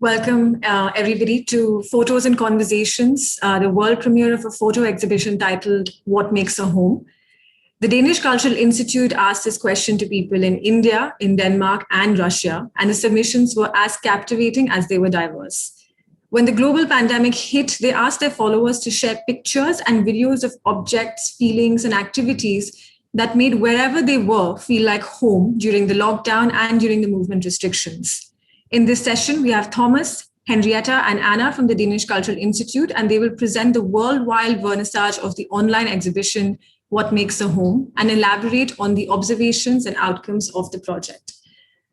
Welcome, everybody, to Photos and Conversations, the world premiere of a photo exhibition titled What Makes a Home? The Danish Cultural Institute asked this question to people in India, in Denmark, and Russia, and the submissions were as captivating as they were diverse. When the global pandemic hit, they asked their followers to share pictures and videos of objects, feelings, and activities that made wherever they were feel like home during the lockdown and during the movement restrictions. In this session, we have Thomas, Henriette, and Anna from the Danish Cultural Institute, and they will present the worldwide vernissage of the online exhibition, What Makes a Home, and elaborate on the observations and outcomes of the project.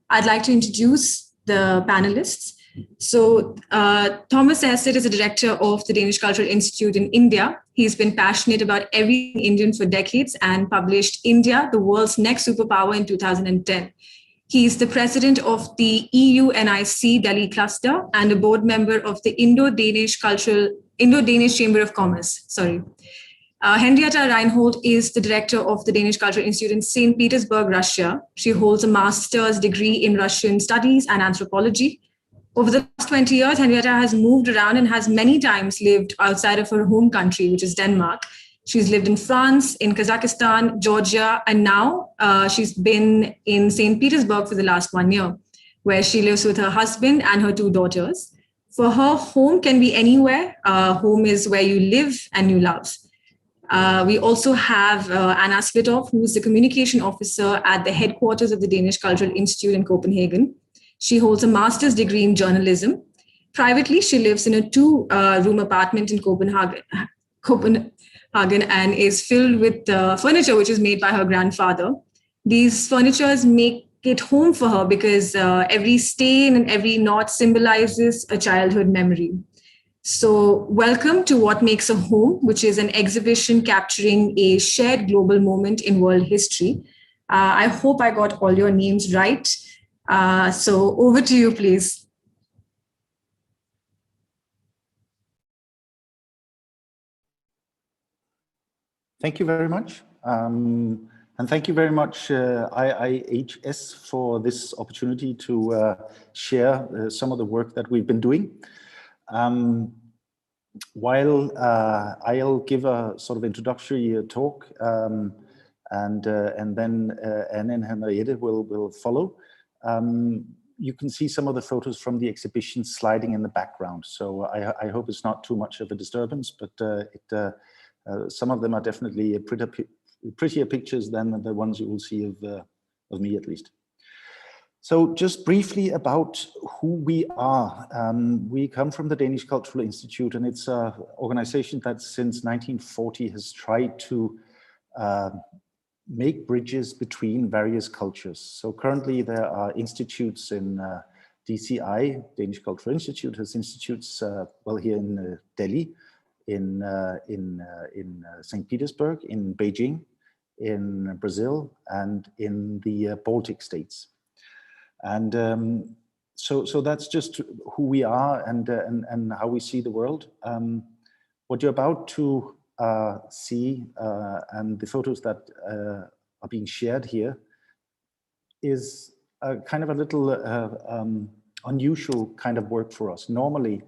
I'd like to introduce the panelists. So Thomas Sehested is the director of the Danish Cultural Institute in India. He's been passionate about everything Indian for decades and published India, the World's Next Superpower in 2010. He's the president of the EU-NIC Delhi cluster and a board member of the Indo-Danish Chamber of Commerce. Henriette Reinholdt is the director of the Danish Cultural Institute in St. Petersburg, Russia. She holds a master's degree in Russian studies and anthropology. Over the last 20 years, Henriette has moved around and has many times lived outside of her home country, which is Denmark. She's lived in France, in Kazakhstan, Georgia, and now she's been in St. Petersburg for the last 1 year, where she lives with her husband and her 2 daughters. For her, home can be anywhere. Home is where you live and you love. We also have Anna Splittorff, who's the communication officer at the headquarters of the Danish Cultural Institute in Copenhagen. She holds a master's degree in journalism. Privately, she lives in a 2-room apartment in Copenhagen and is filled with furniture which is made by her grandfather. These furnitures make it home for her because every stain and every knot symbolizes a childhood memory. So welcome to What Makes a Home, which is an exhibition capturing a shared global moment in world history. I hope I got all your names right. So over to you, please. Thank you very much. And thank you very much, IIHS, for this opportunity to share some of the work that we've been doing. While I'll give a sort of introductory talk, and then Anne and Henriette will follow, you can see some of the photos from the exhibition sliding in the background. So I hope it's not too much of a disturbance, but some of them are definitely prettier pictures than the ones you will see of me, at least. So just briefly about who we are. We come from the Danish Cultural Institute, and it's an organization that since 1940 has tried to make bridges between various cultures. So currently there are institutes in DCI, Danish Cultural Institute, has institutes, here in Delhi, in St. Petersburg, in Beijing, in Brazil, and in the Baltic states. And so that's just who we are and how we see the world. What you're about to see and the photos that are being shared here is kind of a little unusual kind of work for us. Normally,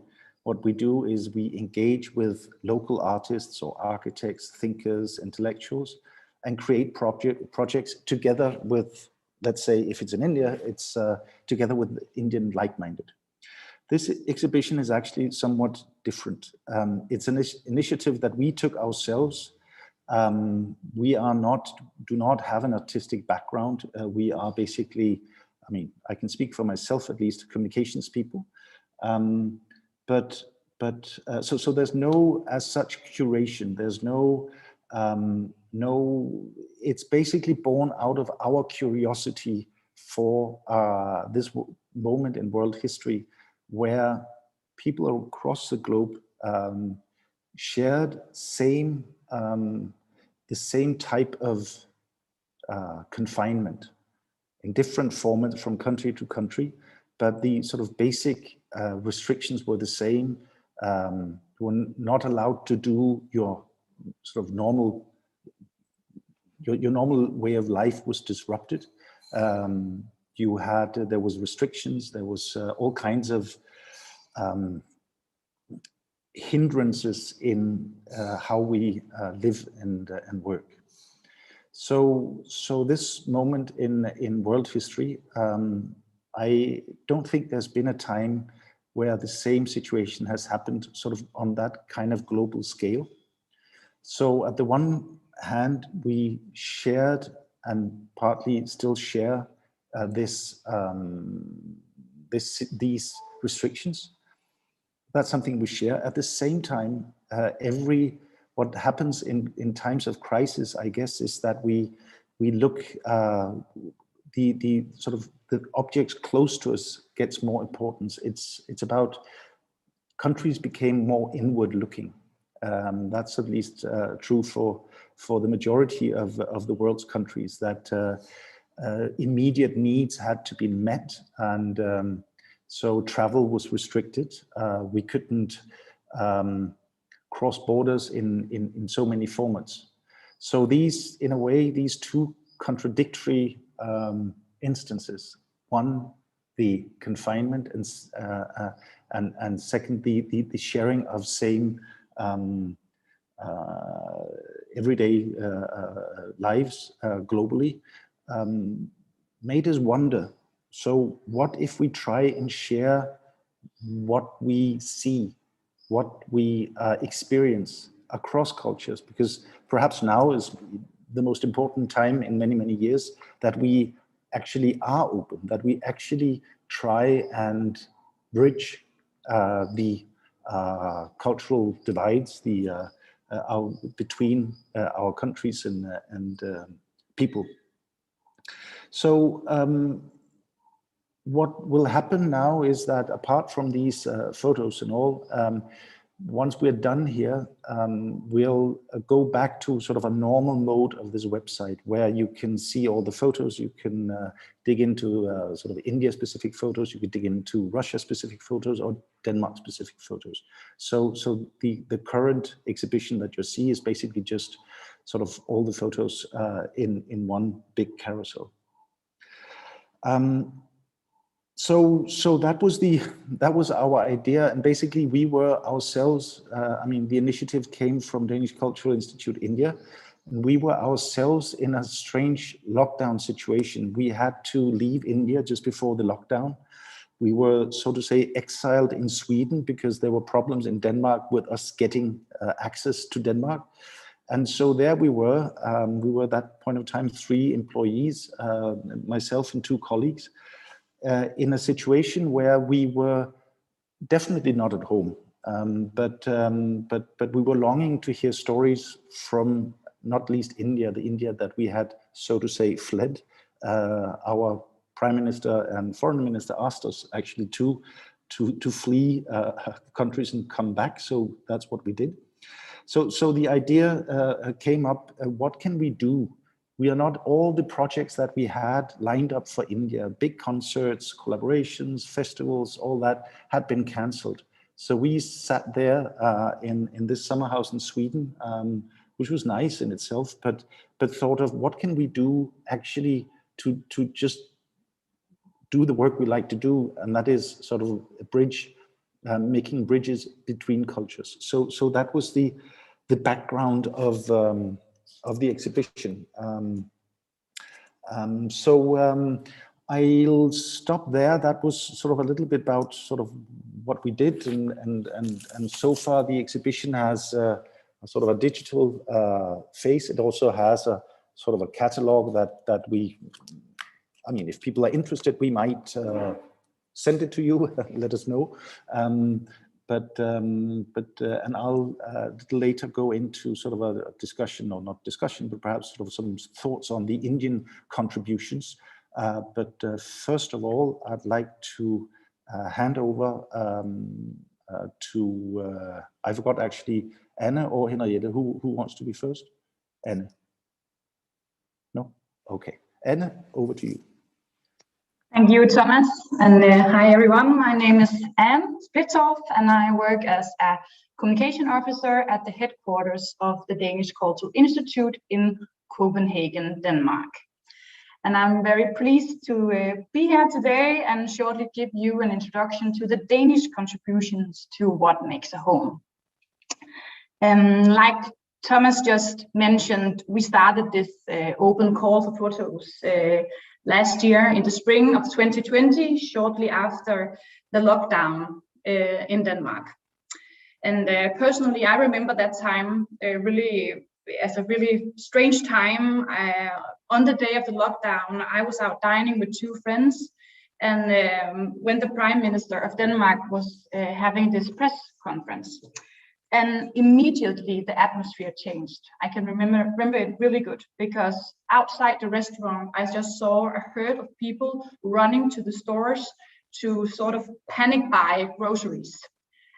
what we do is we engage with local artists or architects, thinkers, intellectuals, and create projects together with, let's say, if it's in India, it's together with Indian like-minded. This exhibition is actually somewhat different. It's an initiative that we took ourselves. We do not have an artistic background. We are basically, I can speak for myself at least, communications people. So there's no, as such, curation. There's it's basically born out of our curiosity for this moment in world history, where people across the globe shared the same type of confinement in different formats from country to country, but the sort of basic restrictions were the same. You were not allowed to do your sort of normal way of life was disrupted. There was restrictions, there was all kinds of hindrances in how we live and work. So this moment in world history, I don't think there's been a time where the same situation has happened sort of on that kind of global scale. So at the one hand, we shared and partly still share these restrictions. That's something we share. At the same time, what happens in times of crisis, I guess, is that we look the sort of the objects close to us gets more importance. It's about countries became more inward looking. That's at least true for the majority of the world's countries, that immediate needs had to be met, and so travel was restricted. We couldn't cross borders in so many formats. So these, in a way, these two contradictory instances: one, the confinement, and second, the sharing of same everyday lives globally, made us wonder. So what if we try and share what we see, what we experience across cultures? Because perhaps now is the most important time in many, many years that we actually are open, that we actually try and bridge the cultural divides between our countries and people. So what will happen now is that, apart from these photos and all, once we're done here, we'll go back to sort of a normal mode of this website, where you can see all the photos. You can dig into sort of India-specific photos. You can dig into Russia-specific photos or Denmark-specific photos. So the current exhibition that you see is basically just sort of all the photos in one big carousel. So that was our idea, and basically we were ourselves. I mean, the initiative came from Danish Cultural Institute, India, and we were ourselves in a strange lockdown situation. We had to leave India just before the lockdown. We were, so to say, exiled in Sweden because there were problems in Denmark with us getting access to Denmark. And so there we were. We were at that point of time 3 employees, myself and 2 colleagues. In a situation where we were definitely not at home, but we were longing to hear stories from not least India, the India that we had, so to say, fled. Our Prime Minister and Foreign Minister asked us actually to flee countries and come back, so that's what we did. So the idea came up: what can we do? We are not, all the projects that we had lined up for India, big concerts, collaborations, festivals, all that had been cancelled. So we sat there in this summer house in Sweden, which was nice in itself, but thought of what can we do actually to just do the work we like to do, and that is sort of a bridge, making bridges between cultures. So that was the background of the exhibition. I'll stop there. That was sort of a little bit about sort of what we did, and so far the exhibition has a sort of a digital face. It also has a sort of a catalog that we, I mean, if people are interested, we might send it to you. Let us know. And I'll a little later go into sort of a discussion, or not discussion, but perhaps sort of some thoughts on the Indian contributions. First of all, I'd like to hand over to, I forgot actually, Anne or Henriette, who wants to be first? Anne? No? Okay. Anne, over to you. Thank you, Thomas, and hi everyone. My name is Anne Splittorff, and I work as a communication officer at the headquarters of the Danish Cultural Institute in Copenhagen, Denmark. and I'm very pleased to be here today and shortly give you an introduction to the Danish contributions to what makes a home. Like Thomas just mentioned, we started this open call for photos last year in the spring of 2020, shortly after the lockdown in Denmark. And personally, I remember that time really as a really strange time. On the day of the lockdown, I was out dining with two friends, and when the Prime Minister of Denmark was having this press conference, and immediately the atmosphere changed. I can remember it really good, because outside the restaurant, I just saw a herd of people running to the stores to sort of panic buy groceries.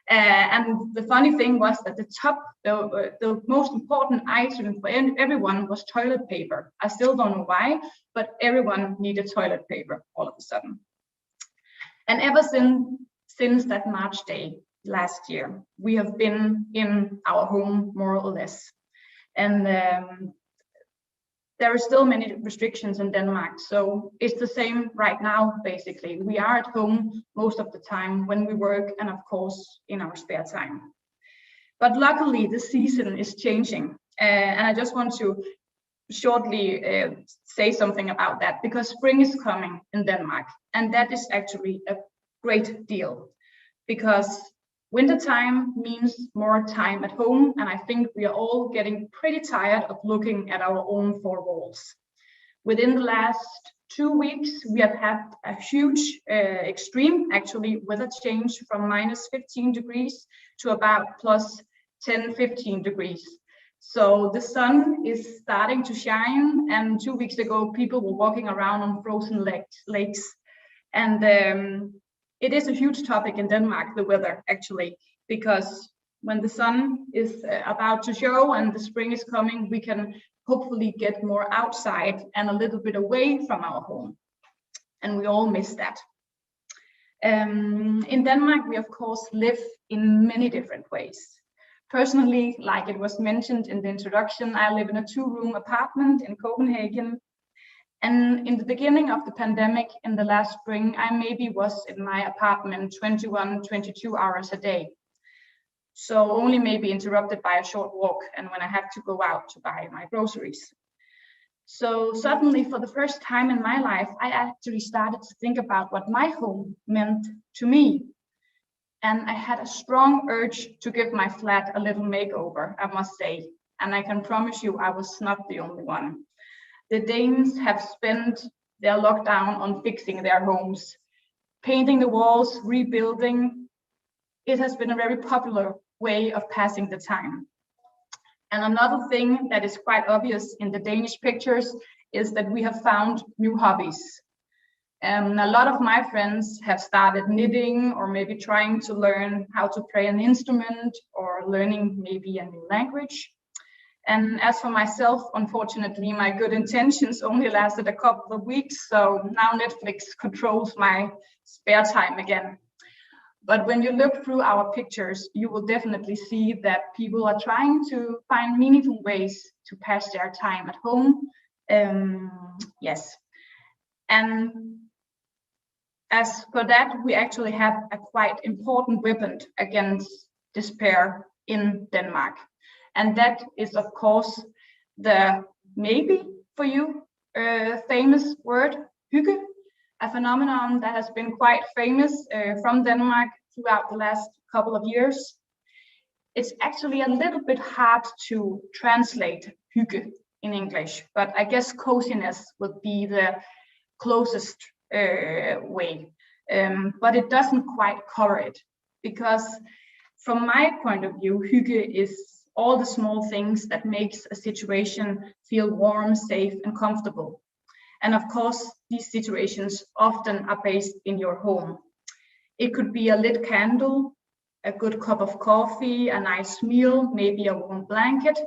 And the funny thing was that the most important item for everyone was toilet paper. I still don't know why, but everyone needed toilet paper all of a sudden. And ever since that March day last year, we have been in our home more or less. And there are still many restrictions in Denmark, so it's the same right now, basically. We are at home most of the time when we work, and of course in our spare time. But luckily the season is changing, and I just want to shortly say something about that, because spring is coming in Denmark, and that is actually a great deal, because winter time means more time at home, and I think we are all getting pretty tired of looking at our own four walls. Within the last 2 weeks, we have had a huge extreme, actually, weather change from -15 degrees to about +10, 15 degrees. So the sun is starting to shine, and 2 weeks ago, people were walking around on frozen lakes. And it is a huge topic in Denmark, the weather, actually, because when the sun is about to show and the spring is coming, we can hopefully get more outside and a little bit away from our home. And we all miss that. In Denmark, we of course live in many different ways. Personally, like it was mentioned in the introduction, I live in a 2-room apartment in Copenhagen. And in the beginning of the pandemic, in the last spring, I maybe was in my apartment 21, 22 hours a day. So only maybe interrupted by a short walk and when I had to go out to buy my groceries. So suddenly, for the first time in my life, I actually started to think about what my home meant to me. And I had a strong urge to give my flat a little makeover, I must say. And I can promise you I was not the only one. The Danes have spent their lockdown on fixing their homes, painting the walls, rebuilding. It has been a very popular way of passing the time. And another thing that is quite obvious in the Danish pictures is that we have found new hobbies. A lot of my friends have started knitting, or maybe trying to learn how to play an instrument, or learning maybe a new language. And as for myself, unfortunately, my good intentions only lasted a couple of weeks, so now Netflix controls my spare time again. But when you look through our pictures, you will definitely see that people are trying to find meaningful ways to pass their time at home. Yes. And as for that, we actually have a quite important weapon against despair in Denmark. And that is, of course, the maybe for you famous word, hygge, a phenomenon that has been quite famous from Denmark throughout the last couple of years. It's actually a little bit hard to translate hygge in English, but I guess coziness would be the closest way. But it doesn't quite cover it, because from my point of view, hygge is all the small things that makes a situation feel warm, safe, and comfortable. And of course, these situations often are based in your home. It could be a lit candle, a good cup of coffee, a nice meal, maybe a warm blanket,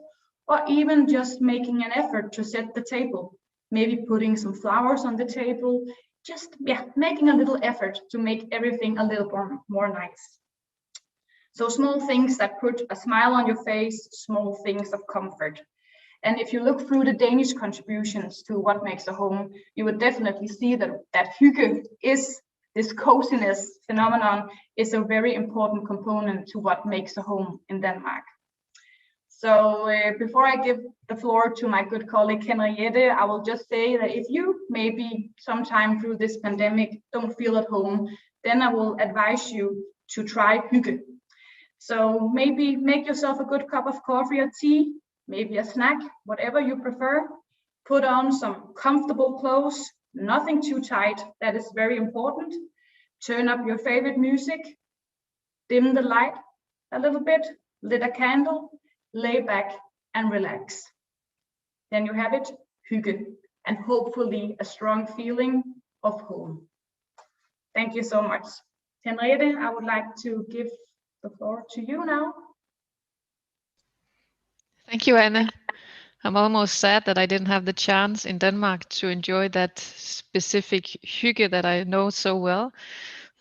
or even just making an effort to set the table, maybe putting some flowers on the table, just making a little effort to make everything a little more nice. So small things that put a smile on your face, small things of comfort. And if you look through the Danish contributions to what makes a home, you would definitely see that hygge is this coziness phenomenon is a very important component to what makes a home in Denmark. So before I give the floor to my good colleague Henriette, I will just say that if you maybe sometime through this pandemic don't feel at home, then I will advise you to try hygge. So maybe make yourself a good cup of coffee or tea, maybe a snack, whatever you prefer. Put on some comfortable clothes, nothing too tight, that is very important. Turn up your favorite music, dim the light a little bit, lit a candle, lay back and relax. Then you have it, hygge, and hopefully a strong feeling of home. Thank you so much. Henriette, I would like to give the floor to you now. Thank you, Anna. I'm almost sad that I didn't have the chance in Denmark to enjoy that specific hygge that I know so well.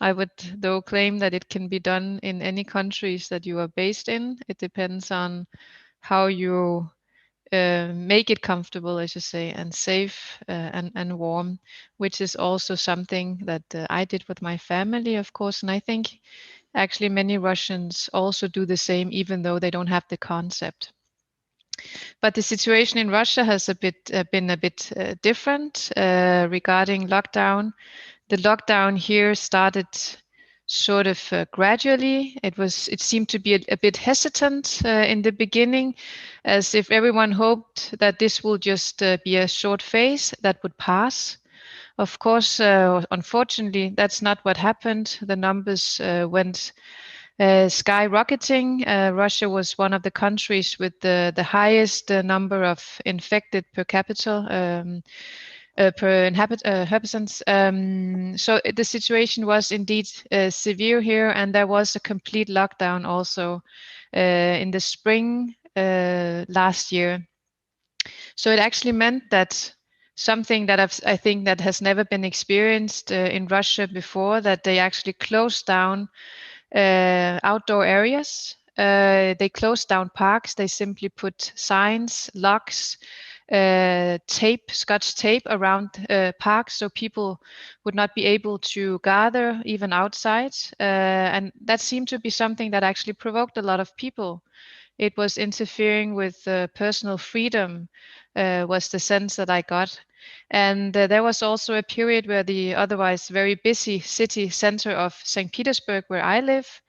I would, though, claim that it can be done in any countries that you are based in. It depends on how you make it comfortable, as you say, and safe and warm, which is also something that I did with my family, of course. And I think actually many Russians also do the same, even though they don't have the concept. But the situation in Russia has been a bit different regarding lockdown. The lockdown here started sort of gradually. It seemed to be a bit hesitant in the beginning, as if everyone hoped that this will just be a short phase that would pass. Of course, unfortunately, that's not what happened. The numbers went skyrocketing. Russia was one of the countries with the highest number of infected per capita. Per inhabitants. So the situation was indeed severe here, and there was a complete lockdown also in the spring last year. So it actually meant that something that I think that has never been experienced in Russia before, that they actually closed down outdoor areas. They closed down parks. They simply put signs, locks, scotch tape around parks, so people would not be able to gather even outside. And that seemed to be something that actually provoked a lot of people. It was interfering with personal freedom, was the sense that I got. And there was also a period where the otherwise very busy city center of St. Petersburg, where I live,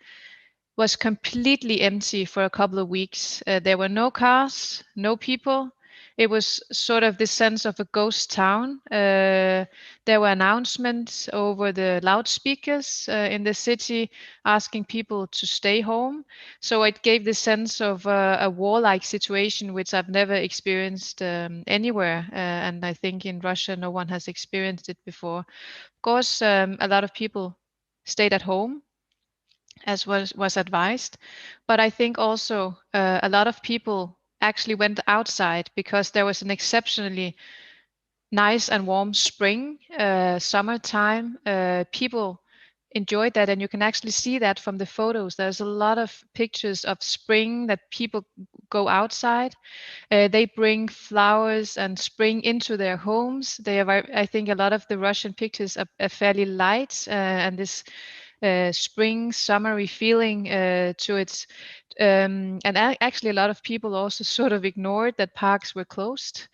was completely empty for a couple of weeks. There were no cars, no people. It was sort of this sense of a ghost town. There were announcements over the loudspeakers in the city asking people to stay home. So it gave this sense of a warlike situation, which I've never experienced anywhere. And I think in Russia, no one has experienced it before. Of course, a lot of people stayed at home, as was advised. But I think also a lot of people actually went outside because there was an exceptionally nice and warm spring, summertime. People enjoyed that, and you can actually see that from the photos. There's a lot of pictures of spring that people go outside. They bring flowers and spring into their homes. They have, I think, a lot of the Russian pictures are fairly light, and this spring, summery feeling to it. And actually, a lot of people also sort of ignored that parks were closed.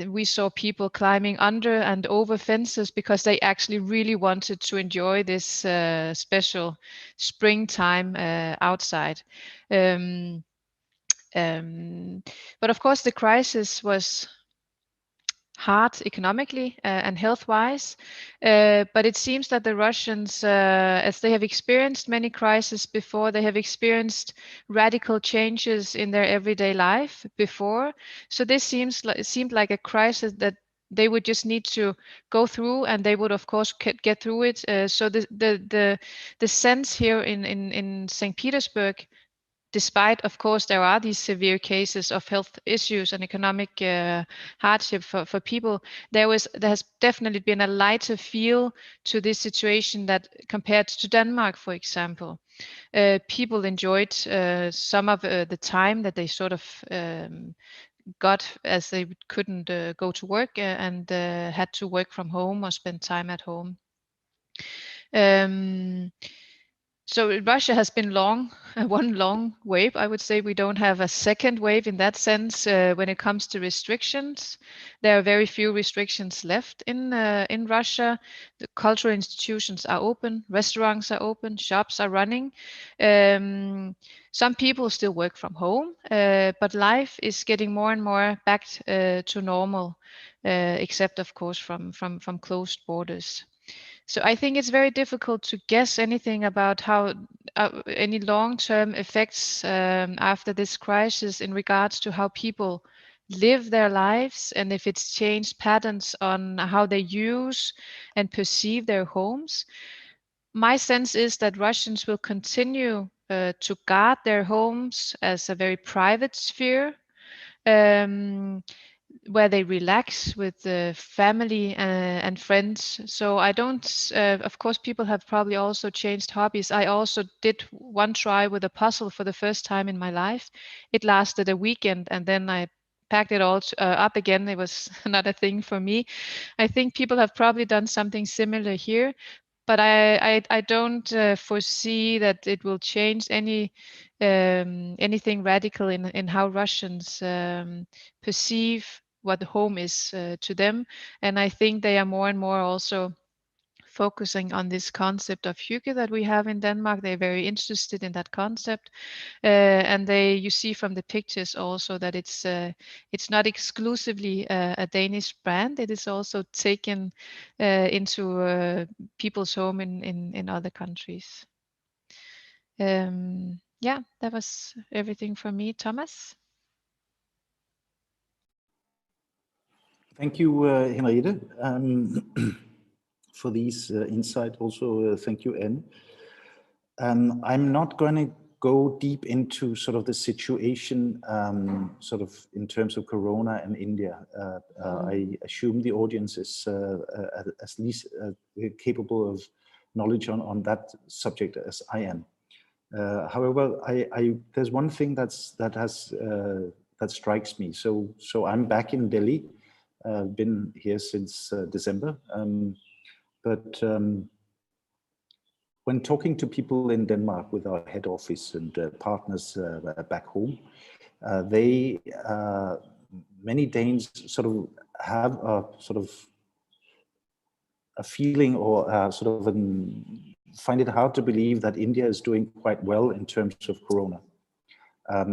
We saw people climbing under and over fences because they actually really wanted to enjoy this special springtime outside. But of course, the crisis was hard economically and health-wise, but it seems that the Russians, as they have experienced many crises before, they have experienced radical changes in their everyday life before. So this seemed like a crisis that they would just need to go through, and they would of course get through it. So the sense here in St. Petersburg, despite, of course, there are these severe cases of health issues and economic hardship for people, there has definitely been a lighter feel to this situation that compared to Denmark, for example. People enjoyed some of the time that they sort of got as they couldn't go to work and had to work from home or spend time at home. So Russia has been one long wave. I would say we don't have a second wave in that sense. When it comes to restrictions, there are very few restrictions left in Russia. The cultural institutions are open, restaurants are open, shops are running. Some people still work from home, but life is getting more and more back to normal, except of course from closed borders. So I think it's very difficult to guess anything about how any long-term effects after this crisis in regards to how people live their lives and if it's changed patterns on how they use and perceive their homes. My sense is that Russians will continue to guard their homes as a very private sphere. Where they relax with the family and friends. So I don't, of course, people have probably also changed hobbies. I also did one try with a puzzle for the first time in my life. It lasted a weekend and then I packed it all up again. It was not a thing for me. I think people have probably done something similar here, but I don't foresee that it will change anything radical in how Russians perceive what home is to them. And I think they are more and more also focusing on this concept of hygge that we have in Denmark. They're very interested in that concept, and you see from the pictures also that it's not exclusively a Danish brand. It is also taken into people's home in other countries. Yeah, that was everything from me, Thomas. Thank you, Henriette, for these insights. Also, thank you, Anne. I'm not going to go deep into sort of the situation, sort of in terms of Corona and India. I assume the audience is at least capable of knowledge on that subject as I am. However, there's one thing that strikes me. So I'm back in Delhi. Been here since December, but when talking to people in Denmark with our head office and partners back home, many Danes sort of have a sort of a feeling or sort of find it hard to believe that India is doing quite well in terms of Corona.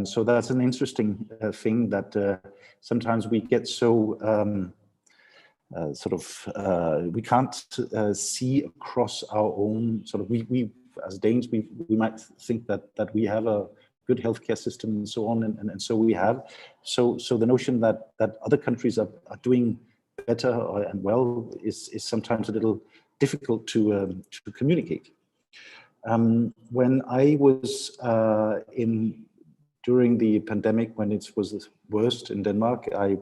So that's an interesting thing that sometimes we get so we can't see across our own sort of, we as Danes, we might think that we have a good healthcare system and so on, and so we have. So the notion that other countries are doing better and well is sometimes a little difficult to communicate. When I was during the pandemic, when it was the worst in Denmark, I'd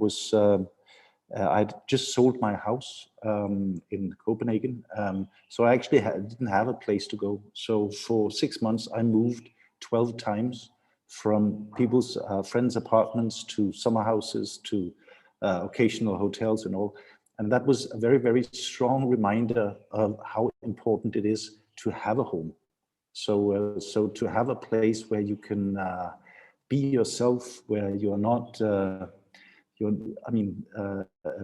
just sold my house in Copenhagen. So I actually didn't have a place to go. So for 6 months, I moved 12 times from people's friends' apartments to summer houses to occasional hotels and all. And that was a very, very strong reminder of how important it is to have a home. So to have a place where you can be yourself, where you're not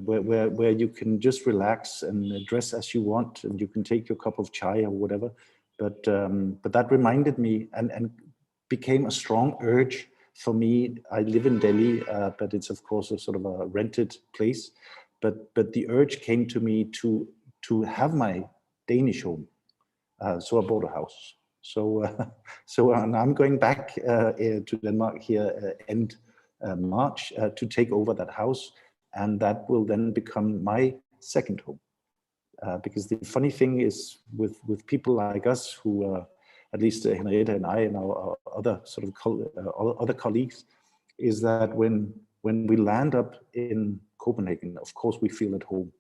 where you can just relax and dress as you want, and you can take your cup of chai or whatever. But that reminded me and became a strong urge for me. I live in Delhi, but it's of course a sort of a rented place. But the urge came to me to have my Danish home. So I bought a house. So and I'm going back to Denmark here end March to take over that house, and that will then become my second home. Because the funny thing is with people like us who, at least Henriette and I and our other sort of other colleagues, is that when we land up in Copenhagen, of course we feel at home.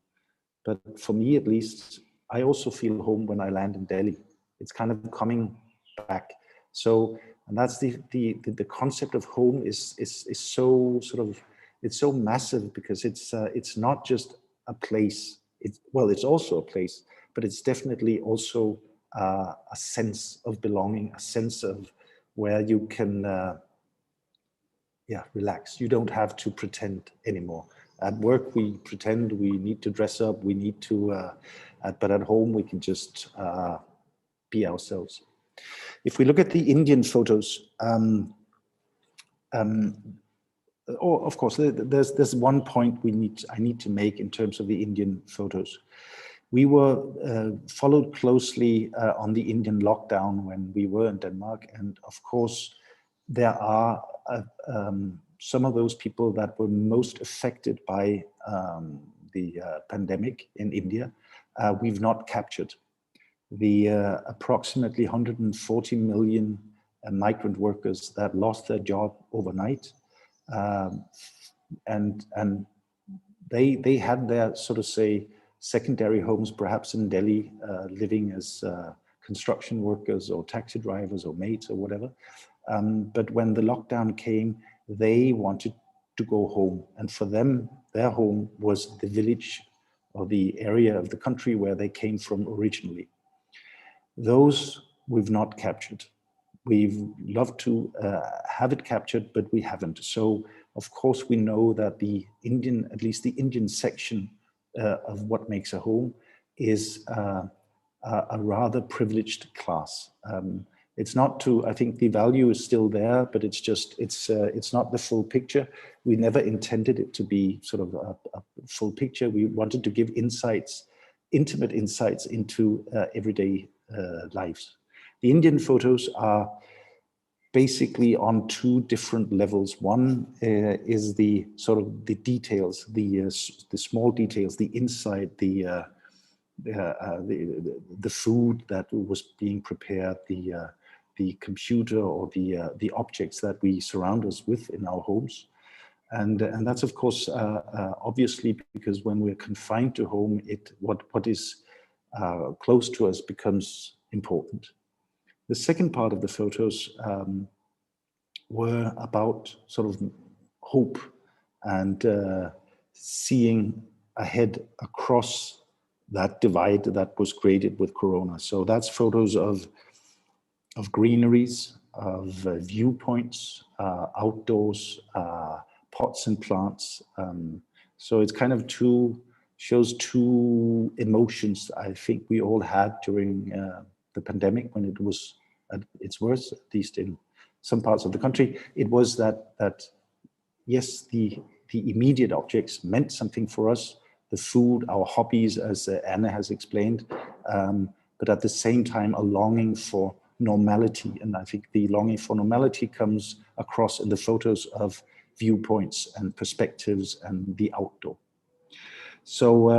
But for me at least, I also feel home when I land in Delhi. It's kind of coming back. So, and that's the concept of home is so sort of, it's so massive, because it's not just a place. It's also a place, but it's definitely also a sense of belonging, a sense of where you can relax. You don't have to pretend anymore. At work, we pretend, we need to dress up, we need to, but at home, we can just be ourselves. If we look at the Indian photos, of course, there's one point I need to make in terms of the Indian photos. We were followed closely on the Indian lockdown when we were in Denmark, and of course, there are some of those people that were most affected by the pandemic in India. We've not captured the approximately 140 million migrant workers that lost their job overnight, and they had their, so to say, secondary homes, perhaps in Delhi, living as construction workers or taxi drivers or maids or whatever. But when the lockdown came, they wanted to go home. And for them, their home was the village or the area of the country where they came from originally. Those we've not captured. We've loved to have it captured, but we haven't. So, of course, we know that the Indian, at least the Indian section of what makes a home is a rather privileged class. It's not to, I think the value is still there, but it's just, it's not the full picture. We never intended it to be sort of a full picture. We wanted to give insights, intimate insights into everyday lives. The Indian photos are basically on two different levels. One is the sort of the details, the small details, the inside, the food that was being prepared, the computer or the objects that we surround us with in our homes, and that's of course obviously, because when we're confined to home, what is close to us becomes important. The second part of the photos were about sort of hope and seeing ahead across that divide that was created with Corona. So that's photos of greeneries, of viewpoints, outdoors, pots and plants. So it's kind of shows two emotions I think we all had during the pandemic, when it was at its worst, at least in some parts of the country. It was that yes, the immediate objects meant something for us, the food, our hobbies, as Anna has explained, but at the same time a longing for normality. And I think the longing for normality comes across in the photos of viewpoints and perspectives and the outdoor. So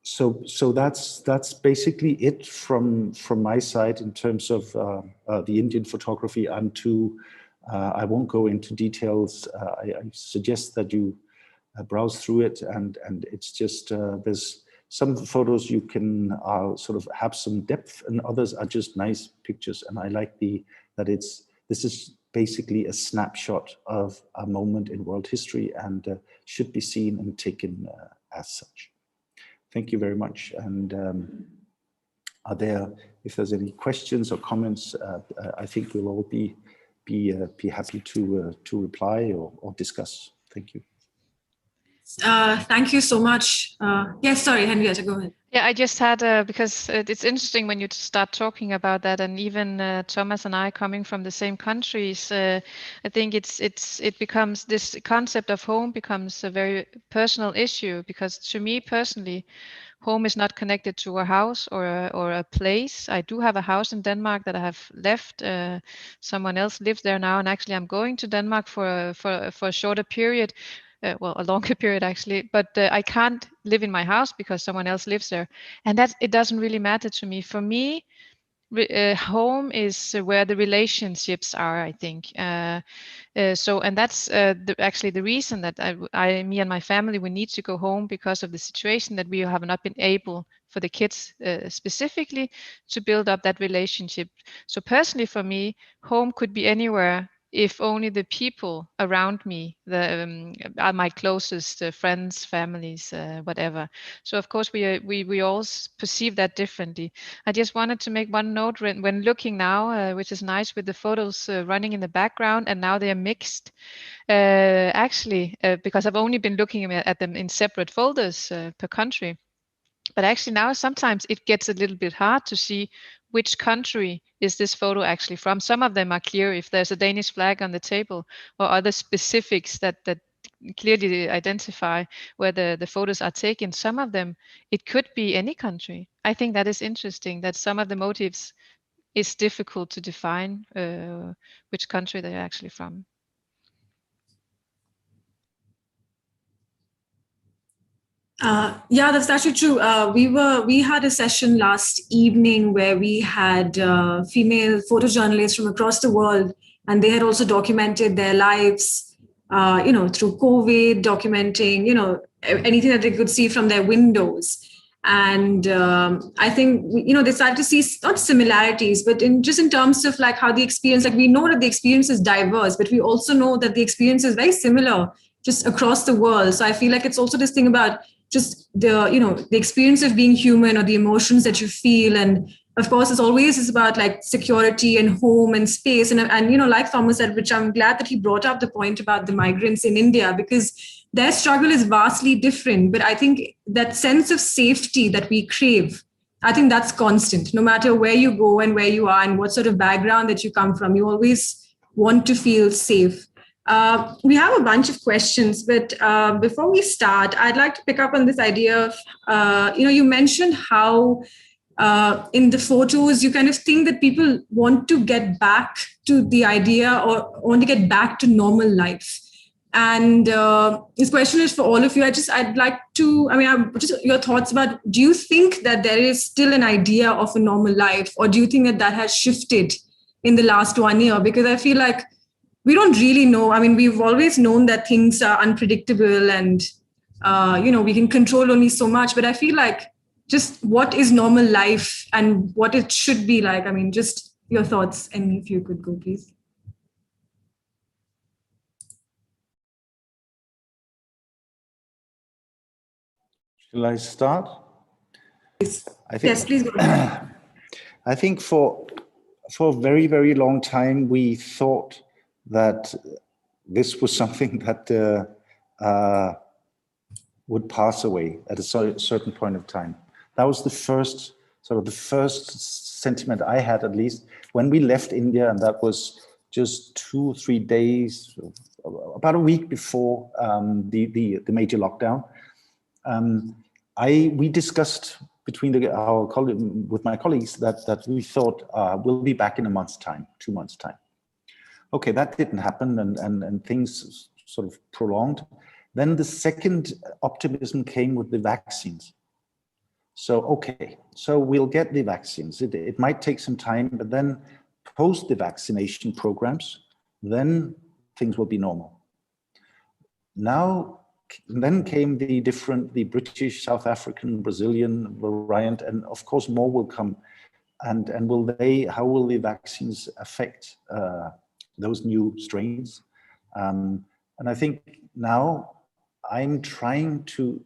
so that's basically it from my side in terms of the Indian photography. I won't go into details. I suggest that you browse through it, and it's just there's some photos you can sort of have some depth, and others are just nice pictures. And I like this is basically a snapshot of a moment in world history, and should be seen and taken as such. Thank you very much. And if there's any questions or comments, I think we'll all be happy to reply or discuss. Thank you. Thank you so much. Yes, sorry, Henriette, go ahead. Yeah, I just had, because it's interesting when you start talking about that, and even Thomas and I coming from the same countries, I think it becomes, this concept of home becomes a very personal issue, because to me personally, home is not connected to a house or a place. I do have a house in Denmark that I have left. Someone else lives there now, and actually I'm going to Denmark for a shorter period. Well, a longer period actually, but I can't live in my house because someone else lives there, and it doesn't really matter to me. For me, home is where the relationships are, I think. And that's actually the reason that me and my family, we need to go home, because of the situation that we have not been able, for the kids specifically, to build up that relationship. So personally for me, home could be anywhere, if only the people around me are my closest friends, families, whatever. So of course we all perceive that differently. I just wanted to make one note when looking now, which is nice with the photos running in the background, and now they are mixed. Actually, because I've only been looking at them in separate folders per country. But actually now sometimes it gets a little bit hard to see which country is this photo actually from. Some of them are clear if there's a Danish flag on the table, or other specifics that clearly identify where the photos are taken. Some of them, it could be any country. I think that is interesting, that some of the motives is difficult to define which country they're actually from. Yeah, that's actually true. We had a session last evening where we had female photojournalists from across the world, and they had also documented their lives, through COVID, documenting, anything that they could see from their windows. And I think, they started to see not similarities, but in terms of like how the experience, like we know that the experience is diverse, but we also know that the experience is very similar just across the world. So I feel like it's also this thing about just the experience of being human, or the emotions that you feel. And of course, it's about like security and home and space. And like Thomas said, which I'm glad that he brought up the point about the migrants in India, because their struggle is vastly different. But I think that sense of safety that we crave, I think that's constant. No matter where you go and where you are and what sort of background that you come from, you always want to feel safe. We have a bunch of questions, but before we start, I'd like to pick up on this idea of, you mentioned how in the photos, you kind of think that people want to get back to the idea, or want to get back to normal life. And this question is for all of you. I'd like to, just your thoughts about, do you think that there is still an idea of a normal life, or do you think that has shifted in the last 1 year? Because I feel like we don't really know. I mean, we've always known that things are unpredictable, and, we can control only so much. But I feel like just what is normal life and what it should be like. I mean, just your thoughts, and if you could go, please. Shall I start? Please. I think, yes, please go ahead. I think for a very, very long time, we thought that this was something that would pass away at a certain point of time. That was the first sentiment I had, at least, when we left India, and that was just 2 or 3 days, about a week before the major lockdown. We discussed with my colleagues that we thought we'll be back in a month's time, 2 months' time. Okay, that didn't happen, and things sort of prolonged. Then the second optimism came with the vaccines. So, okay, so we'll get the vaccines. It might take some time, but then post the vaccination programs, then things will be normal. Then came the British, South African, Brazilian variant, and of course more will come. And how will the vaccines affect those new strains? And I think now I'm trying to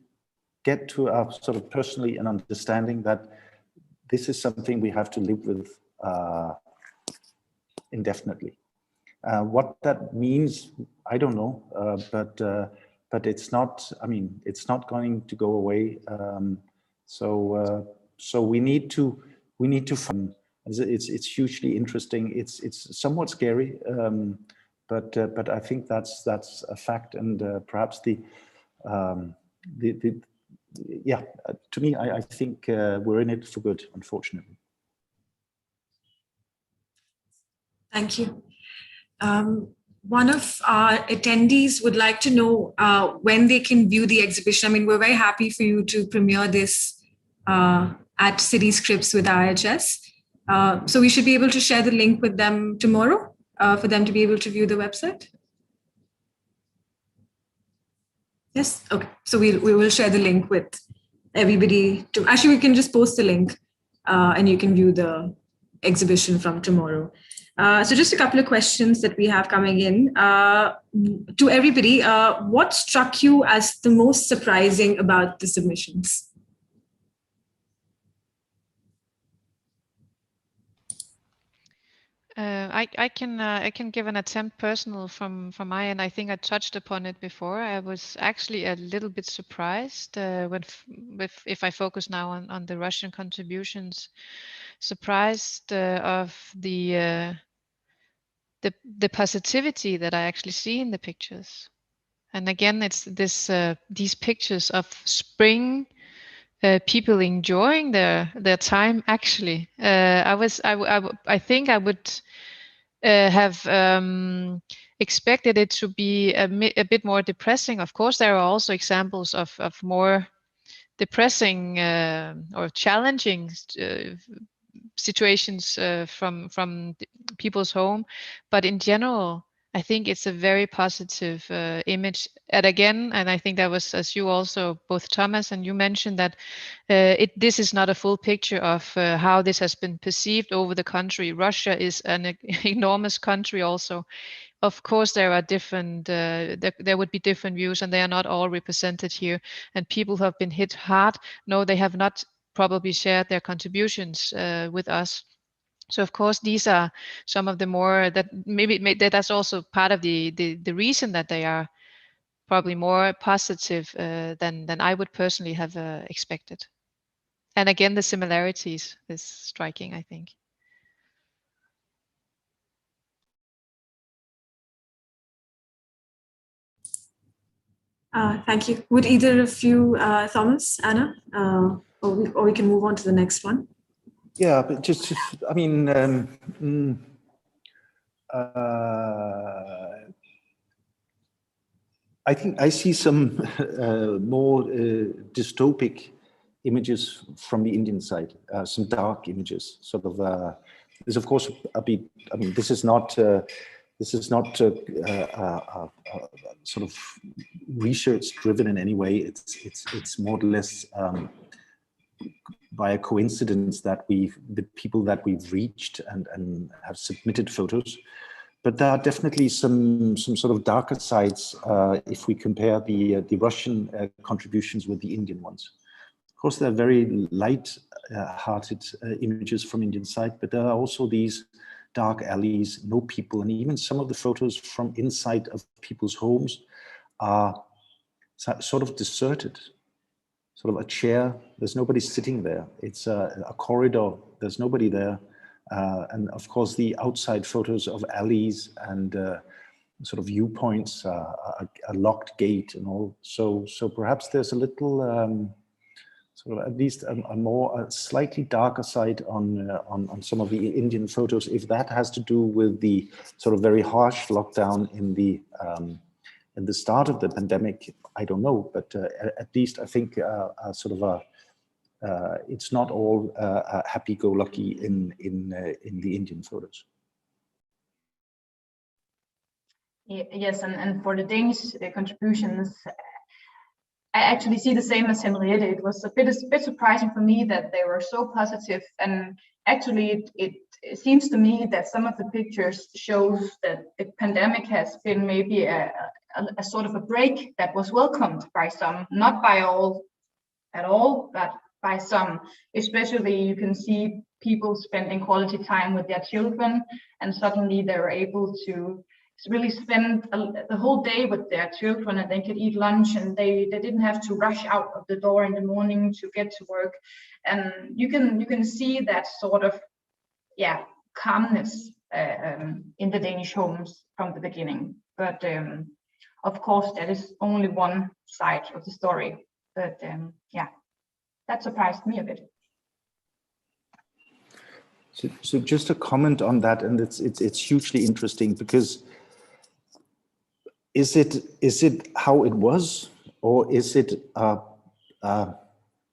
get to a sort of personally an understanding that this is something we have to live with indefinitely. What that means, I don't know, but it's not. I mean, it's not going to go away. So we need to find. It's hugely interesting. It's somewhat scary, but I think that's a fact, and perhaps to me, I think we're in it for good, unfortunately. Thank you. One of our attendees would like to know when they can view the exhibition. I mean, we're very happy for you to premiere this at City Scripts with IHS. So we should be able to share the link with them tomorrow for them to be able to view the website. Yes, okay. So we will share the link with everybody. Actually, we can just post the link and you can view the exhibition from tomorrow. So just a couple of questions that we have coming in. To everybody, what struck you as the most surprising about the submissions? I can give an attempt personal from my end. I think I touched upon it before. I was actually a little bit surprised if I focus now on the Russian contributions, surprised of the positivity that I actually see in the pictures. And again, it's these pictures of spring, people enjoying their time. Actually, I think I would have expected it to be a bit more depressing. Of course, there are also examples of more depressing or challenging situations from people's home, but in general, I think it's a very positive image. And again, and I think that was, as you also, both Thomas and you mentioned, that this is not a full picture of how this has been perceived over the country. Russia is an enormous country also. Of course, there are different, there would be different views, and they are not all represented here. And people who have been hit hard, no, they have not probably shared their contributions with us. So of course, these are some of the more that maybe that's also part of the reason that they are probably more positive than I would personally have expected. And again, the similarities is striking, I think. Thank you. Would either of you, Thomas, Anna, or we can move on to the next one? Yeah, but just I mean, I think I see some more dystopic images from the Indian side, some dark images. Sort of, there's of course a bit. I mean, this is not sort of research driven in any way. It's more or less by a coincidence that the people that we've reached and have submitted photos. But there are definitely some sort of darker sides if we compare the Russian contributions with the Indian ones. Of course, there are very light-hearted images from Indian side, but there are also these dark alleys, no people, and even some of the photos from inside of people's homes are sort of deserted. Sort of a chair, there's nobody sitting there. It's a corridor, there's nobody there. And of course, the outside photos of alleys and sort of viewpoints, a locked gate and all. So perhaps there's a little, sort of at least a slightly darker side on some of the Indian photos. If that has to do with the sort of very harsh lockdown in the start of the pandemic, I don't know. But at least I think sort of it's not all happy-go-lucky in the Indian photos. Yes, and for the Danish contributions, I actually see the same as Henriette. It was a bit surprising for me that they were so positive, and actually it seems to me that some of the pictures shows that the pandemic has been maybe a sort of a break that was welcomed by some, not by all at all, but by some. Especially you can see people spending quality time with their children, and suddenly they were able to really spend the whole day with their children, and they could eat lunch, and they didn't have to rush out of the door in the morning to get to work. And you can see that sort of calmness in the Danish homes from the beginning. But of course, that is only one side of the story. But that surprised me a bit. So just a comment on that, and it's hugely interesting, because is it how it was, or is it a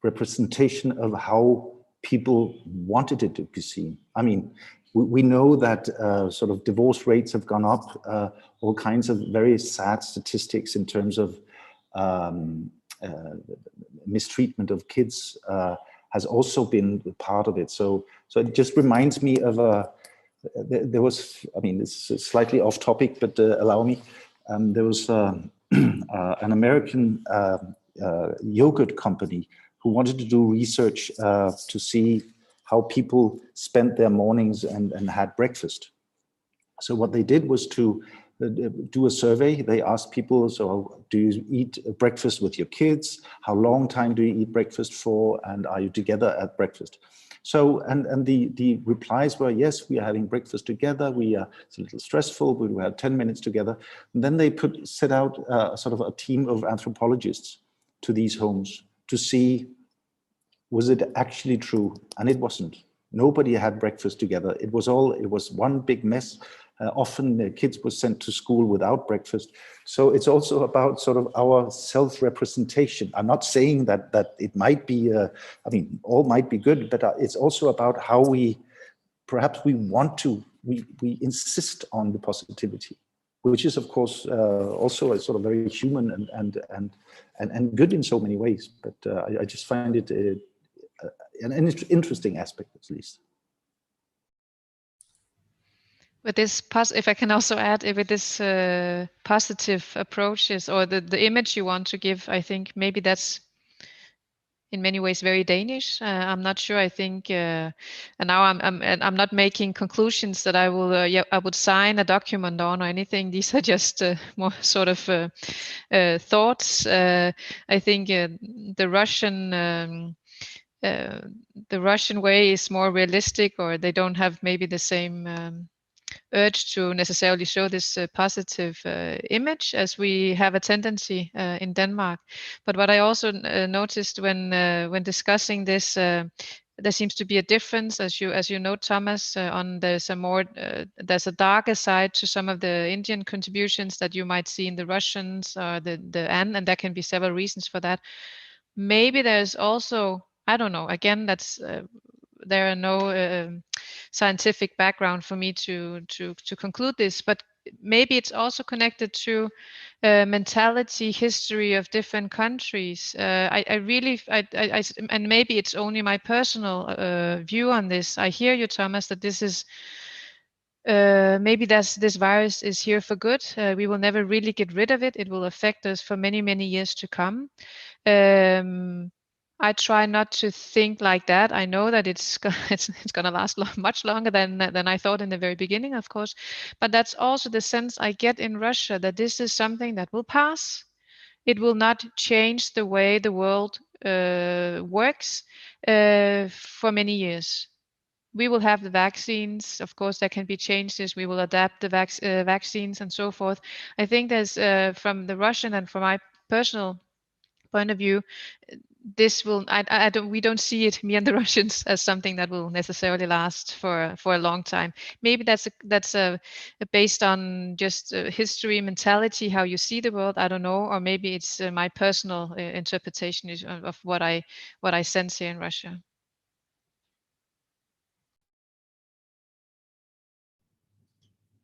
representation of how people wanted it to be seen? I mean, we know that sort of divorce rates have gone up, all kinds of very sad statistics in terms of mistreatment of kids has also been part of it. So it just reminds me of there was, I mean, it's slightly off topic, but allow me. There was an American yogurt company who wanted to do research to see how people spent their mornings and had breakfast. So what they did was to do a survey. They asked people, so do you eat breakfast with your kids? How long time do you eat breakfast for? And are you together at breakfast? So, and the replies were, yes, we are having breakfast together. It's a little stressful, but we had 10 minutes together. And then they set out sort of a team of anthropologists to these homes to see, was it actually true? And it wasn't. Nobody had breakfast together. It was one big mess. Often the kids were sent to school without breakfast. So it's also about sort of our self-representation. I'm not saying that it might be, I mean, all might be good, but it's also about how we insist on the positivity, which is of course also a sort of very human and good in so many ways. But I just find it an interesting aspect, at least. With this, if I can also add, with this positive approaches or the image you want to give, I think maybe that's in many ways very Danish. I'm not sure. I think, and now I'm not making conclusions that I would sign a document on or anything. These are just more sort of thoughts. I think the Russian way is more realistic, or they don't have maybe the same urge to necessarily show this positive image as we have a tendency in Denmark. But what I also noticed when discussing this, there seems to be a difference, as you know, Thomas, on there's a darker side to some of the Indian contributions that you might see in the Russians or and there can be several reasons for that. Maybe there's also, I don't know, again, that's there are no scientific background for me to conclude this, but maybe it's also connected to mentality, history of different countries. I really, and maybe it's only my personal view on this. I hear you, Thomas, that this is maybe this virus is here for good. We will never really get rid of it. It will affect us for many, many years to come. I try not to think like that. I know that it's going to last much longer than I thought in the very beginning, of course. But that's also the sense I get in Russia, that this is something that will pass. It will not change the way the world works for many years. We will have the vaccines. Of course, there can be changes. We will adapt the vaccines and so forth. I think there's from the Russian and from my personal point of view, this will we don't see it, me and the Russians, as something that will necessarily last for a long time. Maybe that's based on just history, mentality, how you see the world. I don't know, or maybe it's my personal interpretation of what I sense here in Russia.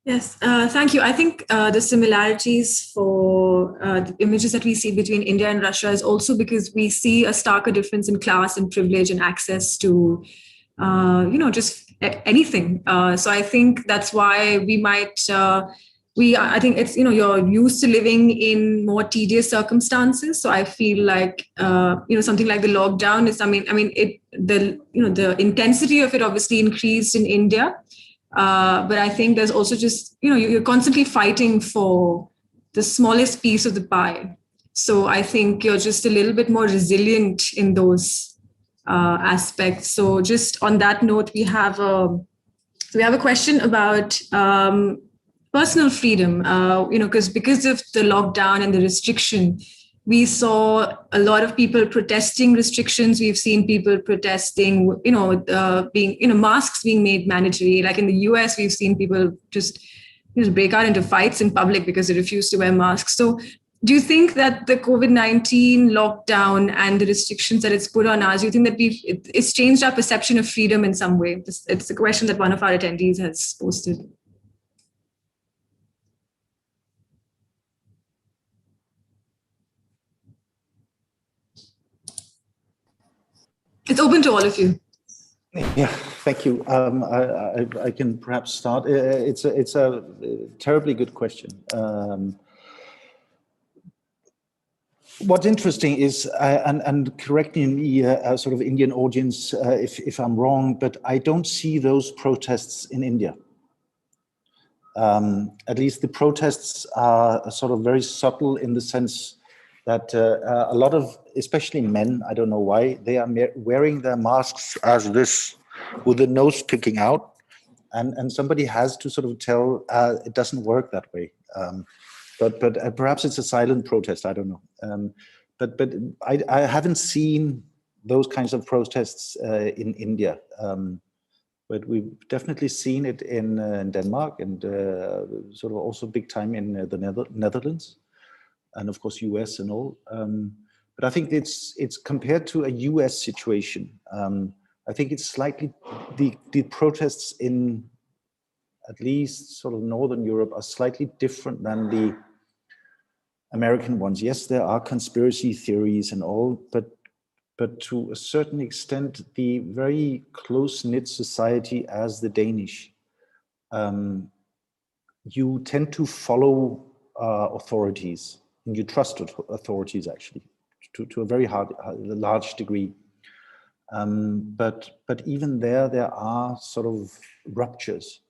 Yes, thank you. I think the similarities for the images that we see between India and Russia is also because we see a starker difference in class and privilege and access to, just anything. So I think that's why we might, I think it's, you're used to living in more tedious circumstances. So I feel like, something like the lockdown is, the intensity of it obviously increased in India. But I think there's also just, you're constantly fighting for the smallest piece of the pie. So I think you're just a little bit more resilient in those aspects. So just on that note, we have a question about personal freedom, because of the lockdown and the restriction. We saw a lot of people protesting restrictions. We've seen people protesting, masks being made mandatory. Like in the US, we've seen people just break out into fights in public because they refuse to wear masks. So Do you think that the COVID-19 lockdown and the restrictions that it's put on us, do you think that it's changed our perception of freedom in some way? It's a question that one of our attendees has posted. It's open to all of you. Yeah, thank you. I can perhaps start. It's a terribly good question. What's interesting is, and correct me, sort of Indian audience, if I'm wrong, but I don't see those protests in India. At least the protests are sort of very subtle in the sense that a lot of, especially men, I don't know why, they are wearing their masks as this, with the nose picking out, and somebody has to sort of tell it doesn't work that way. But perhaps it's a silent protest. I don't know. But I haven't seen those kinds of protests in India. But we've definitely seen it in Denmark and sort of also big time in the Netherlands, and of course US and all. But I think it's compared to a US situation. I think it's slightly the protests in at least sort of Northern Europe are slightly different than the American ones. Yes, there are conspiracy theories and all, but to a certain extent, the very close-knit society as the Danish, you tend to follow authorities, and you trust authorities actually to a very large degree. But even there are sort of ruptures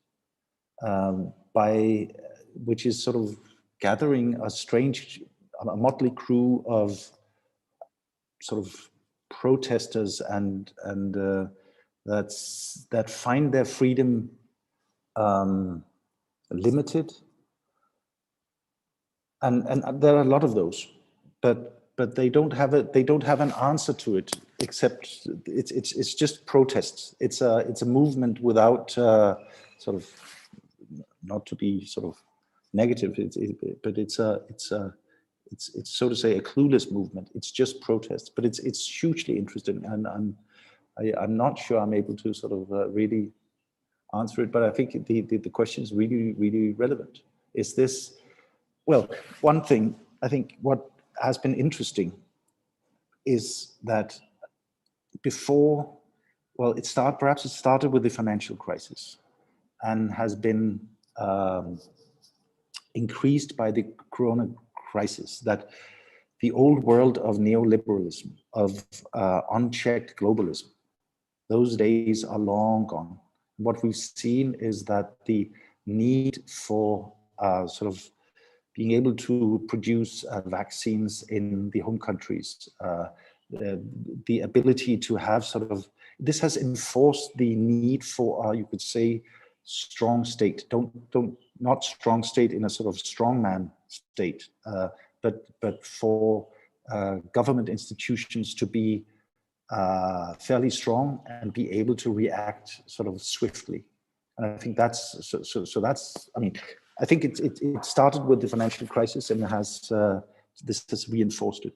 which is sort of gathering a motley crew of sort of protesters and that find their freedom limited, and there are a lot of those, but they don't have an answer to it, except it's just protests. It's a movement without sort of, not to be sort of negative, but it's so to say a clueless movement. It's just protests, but it's hugely interesting, and I'm not sure I'm able to sort of really answer it, but I think the question is really, really relevant. Is this, well, one thing I think what has been interesting is that before, well, perhaps it started with the financial crisis and has been increased by the corona crisis, that the old world of neoliberalism, of unchecked globalism, those days are long gone. What we've seen is that the need for sort of being able to produce vaccines in the home countries, the ability to have sort of, this has enforced the need for, you could say, strong state. Not strong state in a sort of strongman state, but for government institutions to be fairly strong and be able to react sort of swiftly. And I think that's so that's, I mean, I think it started with the financial crisis and has this has reinforced it.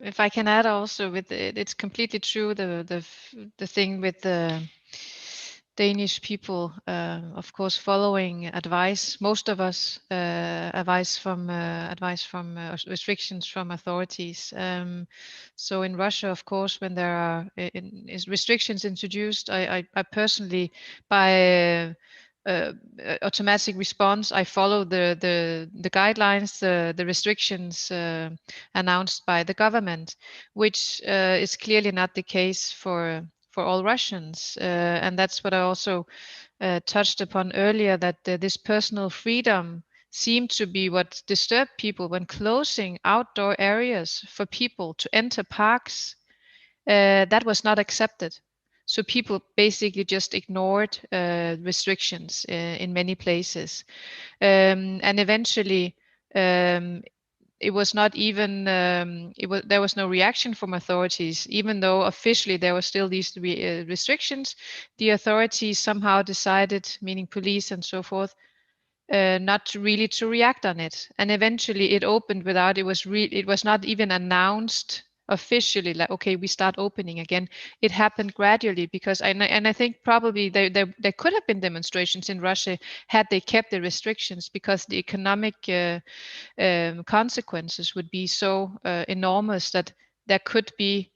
If I can add also with it, it's completely true, the thing with the Danish people, of course, following advice. Most of us advice from restrictions from authorities. So in Russia, of course, when there are restrictions introduced, I personally, by automatic response, I follow the guidelines, the restrictions announced by the government, which is clearly not the case for all Russians. And that's what I also touched upon earlier, that this personal freedom seemed to be what disturbed people when closing outdoor areas for people to enter parks. That was not accepted. So people basically just ignored restrictions in many places. And eventually, it was not even there was no reaction from authorities, even though officially there were still these restrictions. The authorities somehow decided, meaning police and so forth, not really to react on it, and eventually it opened without it was not even announced officially, like, okay, we start opening again. It happened gradually, because I think probably there could have been demonstrations in Russia had they kept the restrictions, because the economic consequences would be so enormous that there could be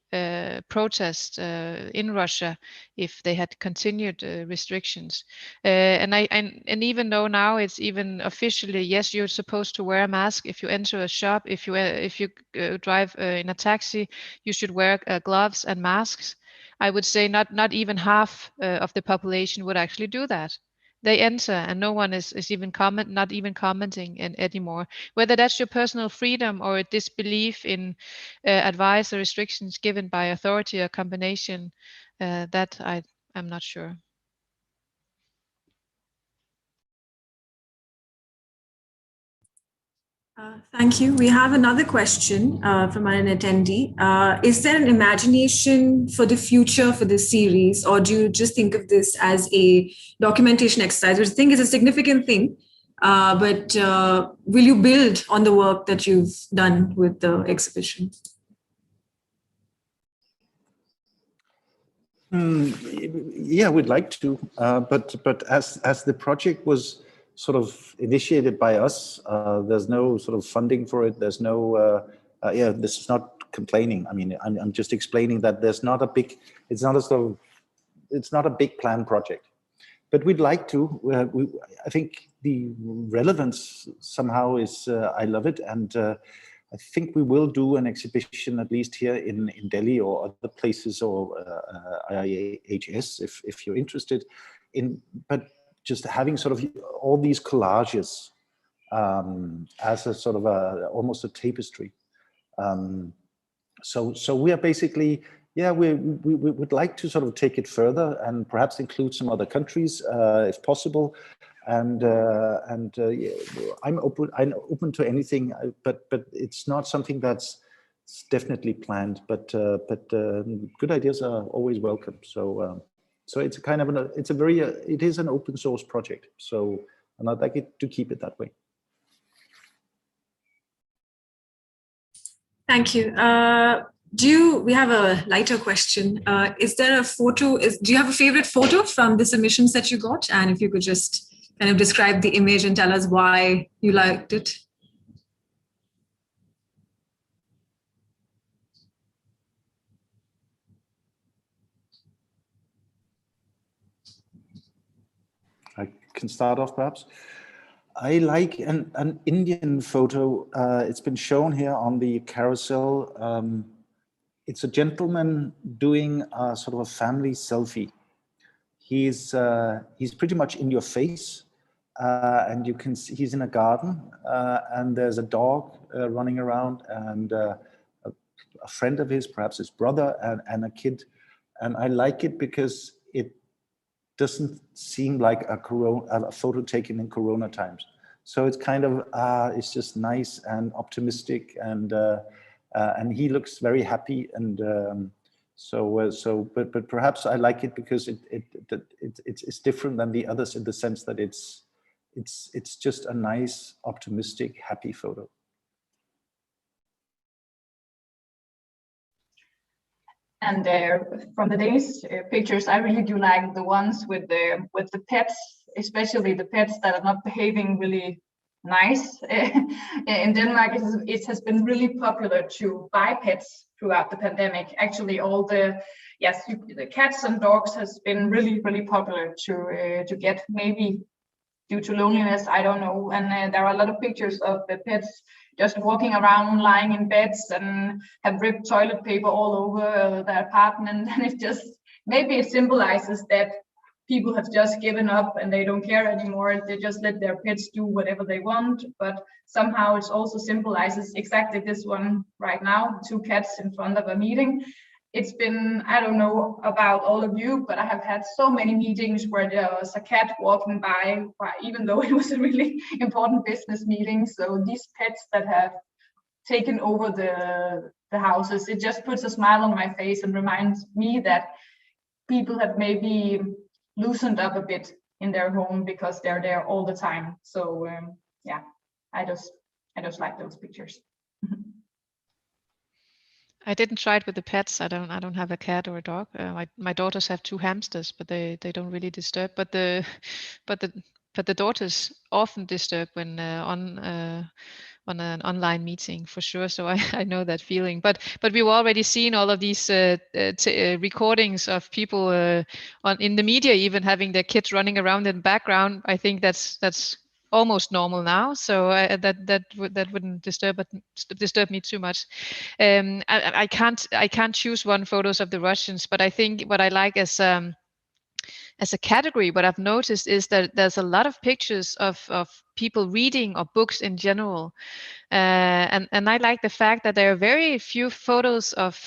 protests in Russia if they had continued restrictions. And even though now it's even officially, yes, you're supposed to wear a mask if you enter a shop, if you drive in a taxi, you should wear gloves and masks. I would say not even half of the population would actually do that. They enter and no one is even not even commenting anymore. Whether that's your personal freedom or a disbelief in advice or restrictions given by authority, or combination, that I'm not sure. Thank you. We have another question from an attendee. Is there an imagination for the future for this series, or do you just think of this as a documentation exercise, which I think is a significant thing, but will you build on the work that you've done with the exhibition? Yeah, we'd like to, but as the project was sort of initiated by us, there's no sort of funding for it. There's no, yeah, this is not complaining. I mean, I'm just explaining that there's not a big, it's not a big planned project, but we'd like to. I think the relevance somehow is, I love it, and I think we will do an exhibition, at least here in Delhi or other places, or IIHS, if you're interested in, but just having sort of all these collages as a sort of almost a tapestry. So we are basically, yeah, we would like to sort of take it further and perhaps include some other countries if possible. And yeah, I'm open to anything, but it's not something that's definitely planned. But good ideas are always welcome. So it's a kind of it is an open source project. So, and I'd like it to keep it that way. Thank you. We have a lighter question. Is there a photo? Do you have a favorite photo from the submissions that you got? And if you could just kind of describe the image and tell us why you liked it. I can start off perhaps. I like an Indian photo. It's been shown here on the carousel. It's a gentleman doing a sort of a family selfie. He's pretty much in your face, and you can see he's in a garden, and there's a dog running around, and a friend of his, perhaps his brother, and a kid. And I like it because it doesn't seem like a photo taken in Corona times. So it's kind of it's just nice and optimistic, and he looks very happy, and but perhaps I like it because it's different than the others in the sense that it's just a nice, optimistic, happy photo. And from the Danish pictures, I really do like the ones with the pets, especially the pets that are not behaving really nice. In Denmark, it has been really popular to buy pets throughout the pandemic. Actually, all the cats and dogs has been really popular to get, maybe due to loneliness, I don't know. And there are a lot of pictures of the pets just walking around, lying in beds, and have ripped toilet paper all over their apartment. And maybe it symbolizes that people have just given up and they don't care anymore. They just let their pets do whatever they want. But somehow it also symbolizes exactly this one right now, 2 cats in front of a meeting. It's been, I don't know about all of you, but I have had so many meetings where there was a cat walking by, even though it was a really important business meeting. So these pets that have taken over the houses. It just puts a smile on my face and reminds me that people have maybe loosened up a bit in their home because they're there all the time. So yeah, I just like those pictures. I didn't try it with the pets. I don't have a cat or a dog. My daughters have 2 hamsters, but they don't really disturb. But the daughters often disturb when on an online meeting for sure. So I know that feeling. But we've already seen all of these recordings of people in the media even having their kids running around in the background. I think that's almost normal now, so that wouldn't disturb me too much. I can't choose one photos of the Russians, but I think what I like as a category, what I've noticed is that there's a lot of pictures of people reading or books in general. And I like the fact that there are very few photos of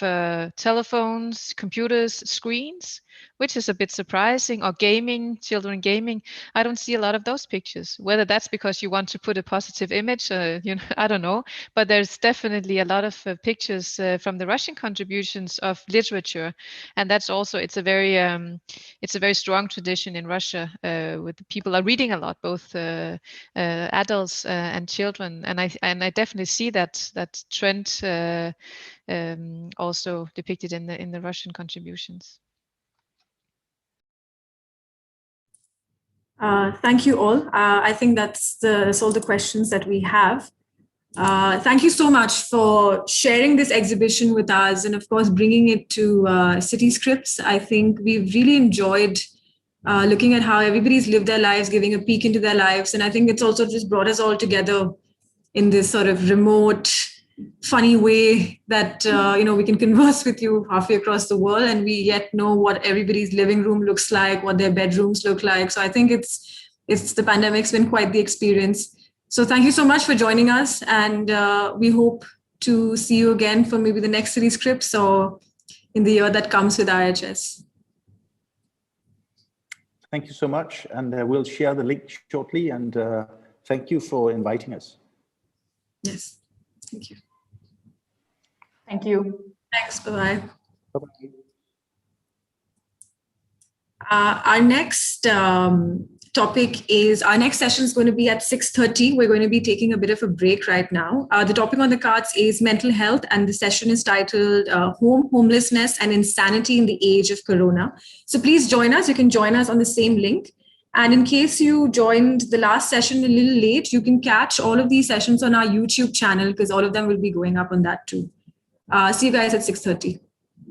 telephones, computers, screens, which is a bit surprising, or children gaming. I don't see a lot of those pictures. Whether that's because you want to put a positive image, I don't know. But there's definitely a lot of pictures from the Russian contributions of literature, and that's also it's a very strong tradition in Russia with the people are reading a lot, both adults and children, and I definitely see that trend also depicted in the Russian contributions. Thank you all. I think that's all the questions that we have. Thank you so much for sharing this exhibition with us, and of course bringing it to Cityscripts. I think we've really enjoyed looking at how everybody's lived their lives, giving a peek into their lives, and I think it's also just brought us all together in this sort of remote, funny way that we can converse with you halfway across the world, and we yet know what everybody's living room looks like, what their bedrooms look like. So I think it's the pandemic's been quite the experience. So thank you so much for joining us, and we hope to see you again for maybe the next Cityscripts or in the year that comes with IHS. Thank you so much, and we'll share the link shortly, and thank you for inviting us. Yes, thank you. Thank you. Thanks, bye-bye. Bye-bye. Our next our next session is going to be at 6:30. We're going to be taking a bit of a break right now. The topic on the cards is mental health, and the session is titled Homelessness and Insanity in the Age of Corona. So please join us. You can join us on the same link. And in case you joined the last session a little late, you can catch all of these sessions on our YouTube channel, because all of them will be going up on that too. See you guys at 6:30.